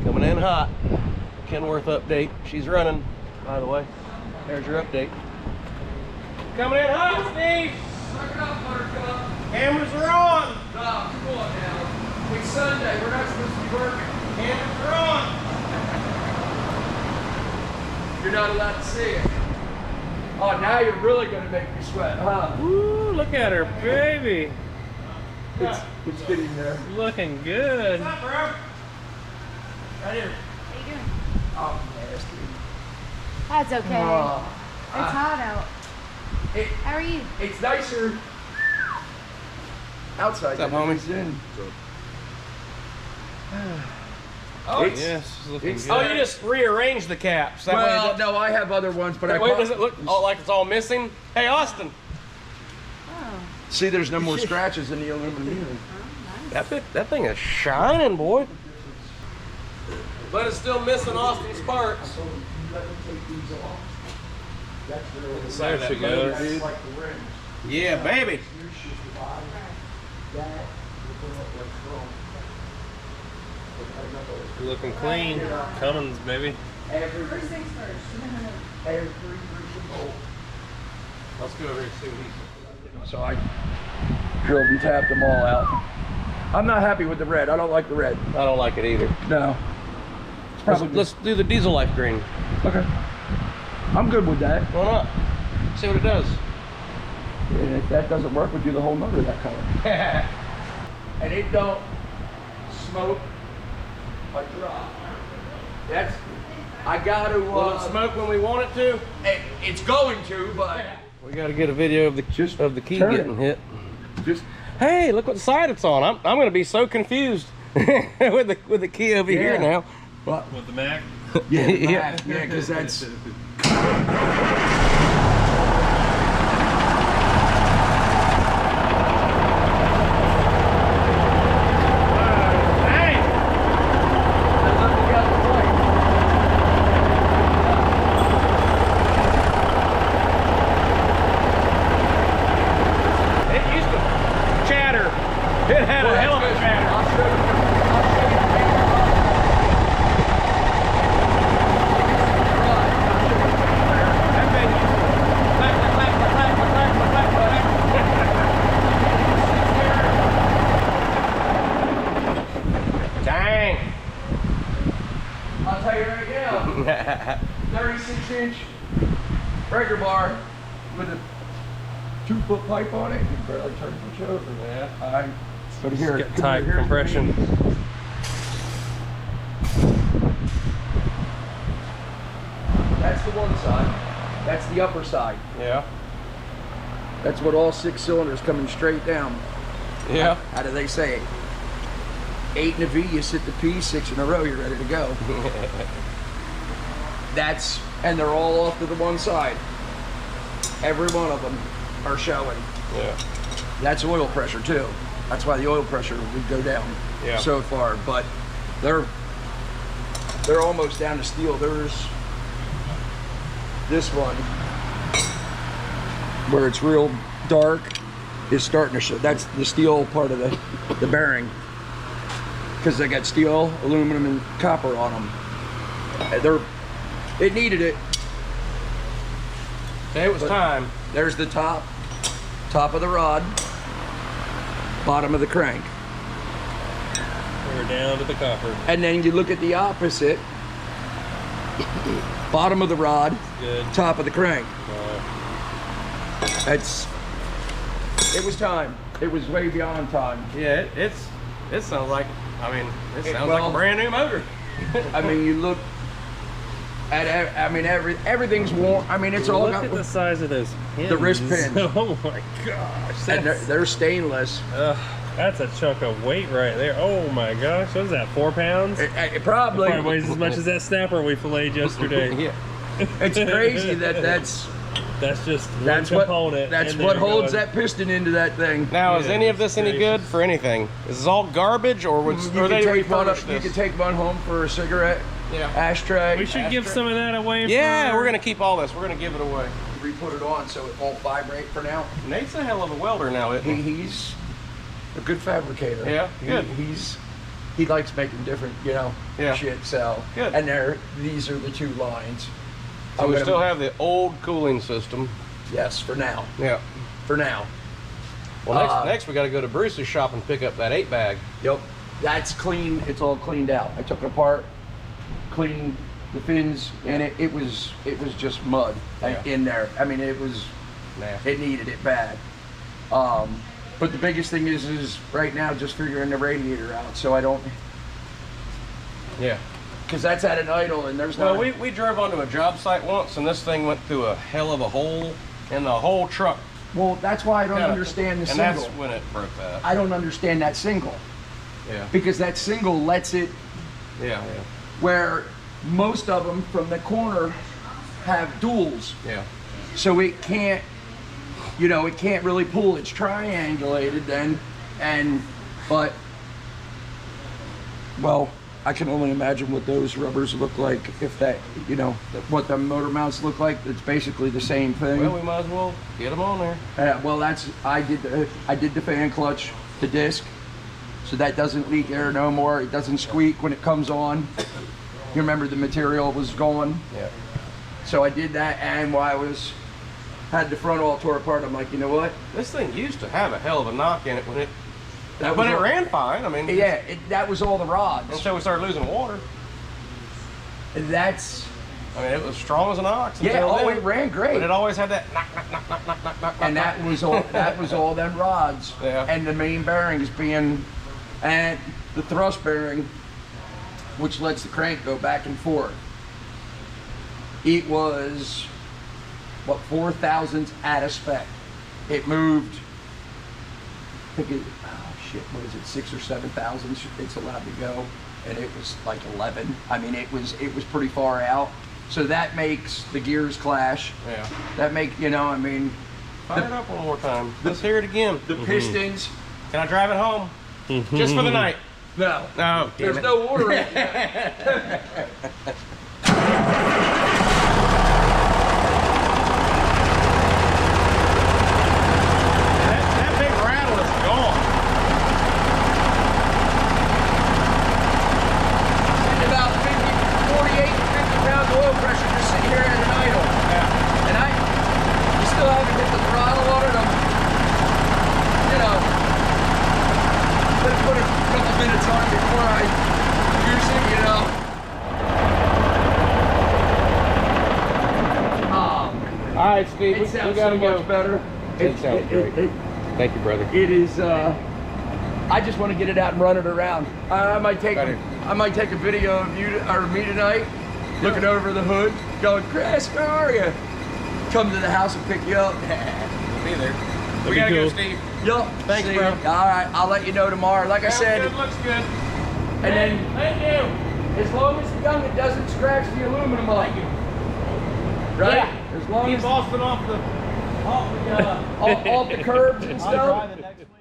Coming in hot. Kenworth update. She's running, by the way. There's your update. Coming in hot, Steve! Suck it up, Buttercup. Cameras are on! No, come on now. It's Sunday. We're not supposed to be working. Cameras are on! You're not allowed to see it. Oh, now you're really going to make me sweat, huh? Ooh, look at her, baby. It's getting there. Looking good. What's up, bro? Right here. How you doing? Oh, nasty. That's okay. Oh, It's hot out. How are you? It's nicer outside. What's up, than it homie? is in. Oh, It's- Yes, looking it's- good. Oh, you just rearranged the caps. That way Well, it no, I have other ones, but that way does it look like it's all missing? Hey, Austin. Oh, See, there's no more scratches in the aluminum either. nice. That thing is shining, boy. But it's still missing Austin's parts. There she goes. Yeah, baby. Looking clean. Cummins, baby. First things first. Let's go over here and see what he's. So I drilled and tapped them all out. I'm not happy with the red. I don't like the red. I don't like it either. No. It's probably Let's do the diesel life green. okay. I'm good with that. Why not? See what it does. And if that doesn't work, we'll do the whole motor that color. And it don't smoke a drop. That's, I gotta, Will it smoke when we want it to? it's going to, but We got to get a video of the key turn getting it. hit. just, Hey, look what side it's on. I'm going to be so confused with the key over here Yeah. now. what? With the Mac. Yeah, Yeah. yeah, because that's, It used to chatter. It had a hell of a chatter. That thing used to clack, clack, clack, clack, clack, clack, clack, clack. Dang. I'll tell you right now, 36-inch breaker bar with a 2-foot pipe on it, you barely turn the switch over. Yeah. But here, Get tight here's the compression. thing. That's the one side. That's the upper side. Yeah. That's what all 6 cylinders coming straight down. Yeah. How do they say it? 8 in a V, you sit the P, 6 in a row, you're ready to go. And they're all off to the one side. Every one of them are showing. Yeah. That's oil pressure too. That's why the oil pressure would go down Yeah. so far. But they're almost down to steel. There's this one where it's real dark is starting to show. That's the steel part of the bearing, because they got steel, aluminum, and copper on them. It needed it. Say it was time. There's the top of the rod, bottom of the crank. We're down to the copper. And then you look at the opposite, bottom of the rod, Good. top of the crank. It was time. It was way beyond time. Yeah, it sounds like, I mean, it sounds like well- a brand new motor. I mean, you look at, everything's warm. I mean, it's all Look got, at the size of those pins. The wrist pins. Oh my gosh. and That's, they're stainless. that's a chunk of weight right there. Oh my gosh. What is that, 4 pounds? It probably, Probably weighs as much as that snapper we filleted yesterday. Yeah. it's crazy that's That's one what component. that's and what they're holds going- that piston into that thing. Now, is Yeah, any of this any good gracious. for anything? Is this all garbage, or would You or can they take one refurbish up, you this? can take one home for a cigarette Yeah. ashtray. We should give some of that away. Yeah, for... we're gonna keep all this. We're gonna give it away. Re-put it on so it won't vibrate for now. Nate's a hell of a welder now, isn't he? He's a good fabricator. Yeah, good. He's he likes making different, you know, Yeah. shit. So Good. and these are the two lines. So we still have the old cooling system. yes for now. Yeah. For now. Well, next we got to go to Bruce's shop and pick up that 8-bag. Yep. That's clean. It's all cleaned out. I took it apart, cleaned the fins, and it was just mud in there. I mean, it was Nasty. it needed it bad. But the biggest thing is right now just figuring the radiator out, so I don't, Yeah. because that's at an idle and there's Well, no. we drove onto a job site once, and this thing went through a hell of a hole in the whole truck. Well, that's why I don't Kinda. understand the And single. that's when it broke that. I don't understand that single Yeah. because that single lets it Yeah. where most of them from the corner have duals. Yeah. So it can't, you know, it can't really pull. It's triangulated then, but, well, I can only imagine what those rubbers look like if that, you know, what the motor mounts look like. It's basically the same thing. Well, we might as well get them on there. Well, I did the fan clutch, the disc, so that doesn't leak air no more. It doesn't squeak when it comes on. You remember the material was gone. Yeah. So I did that, and while I had the front all tore apart, I'm like, you know what? This thing used to have a hell of a knock in it when it, That but was it all- ran fine. I mean, Yeah, that was all the rods. until we started losing water. That's I mean, it was strong as an ox. yeah. until Oh, then, it ran But great, it always had that knock, knock, knock, knock, knock, knock, knock. and knock. that was all. That was all them rods. Yeah. And the main bearings being, and the thrust bearing, which lets the crank go back and forth. It was what 4 thousandths out of spec. It moved. I think it. Oh shit! What is it? 6 or 7 thousandths it's allowed to go, and it was like 11. I mean, it was pretty far out. So that makes the gears clash. Yeah. That make, you know, I mean, Fire it up one more time. Let's hear it again. the pistons. Can I drive it home? Just for the night. No, No. there's damn it. no order in it. That big rattle is gone. Sitting about 48 to 50 pounds of oil pressure just sitting here at an idle. Yeah. And you still haven't hit the throttle on it. You know, put a couple minutes on it before I use it, you know. All right, Steve. It We sounds gotta so go. much better. It sounds great. Thank you, brother. It is. I just want to get it out and run it around. I might take Got it. a video of you or me tonight, looking over the hood, going, Chris, where are you? Come to the house and pick you up. We'll be there. be We gotta go, cool. Steve. Yup. Thanks, See bro. ya. All right, I'll let you know tomorrow. Like I Sounds said, good, looks good. and then Thank you. as long as the youngin doesn't scratch the aluminum up. Right? Yeah. As long Keep as Boston off the off the curbs and I'll stuff. try the next one.